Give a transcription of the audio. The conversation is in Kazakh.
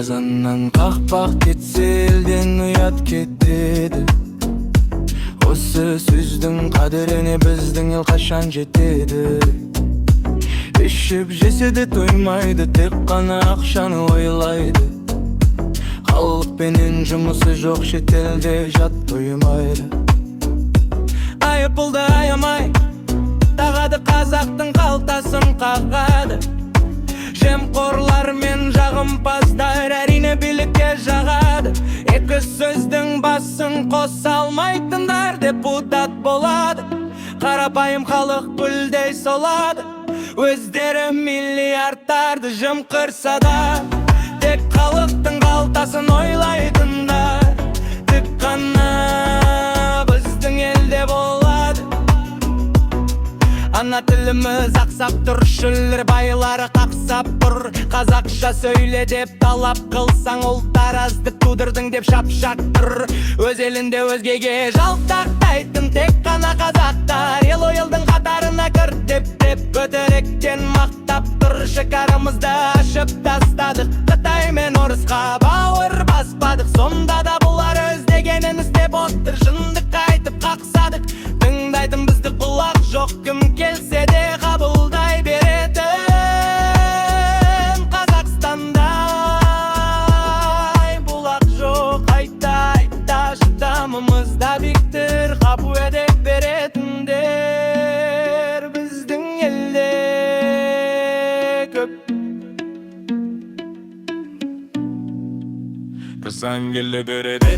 Қазаннан қақпақ кетсе елден ұят кетеді. Осы сөздің қадіріне біздің ел қашан жетеді? Ішіп жесе де тоймайды, тек қана ақшаны ойлайды. Халықпенен жұмысы жоқ, шетелде жат тоймайды. Айыппұлды аямай тағады, қазақтың қалтасын қағады. Жемқорлар мен жағымпаздар әрине билікке жағады. Екі сөздің басын қоса алмайтындар депутат болады. Қарапайым халық гүлдей солады. Өздері миллиардтарды жымқырса да, тек халықтың қалтасын ойлайтындар. Тек қана біздің елде болады. Ана тіліміз ақсап тұр, шүлір байлары қақсап тұр. Қазақша сөйле деп талап қылсаң, ұлт араздық тудырдың деп шапшақ тұр. Өз елінде өзгеге жалтақтайтын тек қана қазақтар. Ел ойылдың қатарына кір деп көтеректен мақтап тұр. Шекарамызды ашып тастадық, Қытай мен орысқа бауыр баспадық. Сонда да бұлар өз дегенін істеп отыр. Шындық айтып қақсадық, тыңдайтын бізді құлақ жоқ. Кім келсе де қабылдай беретін Қазақстанда бұлақ жоқ. Айта шыдамымызда биіктір, қапу едек беретіндер біздің елде көп. Кызан келі береді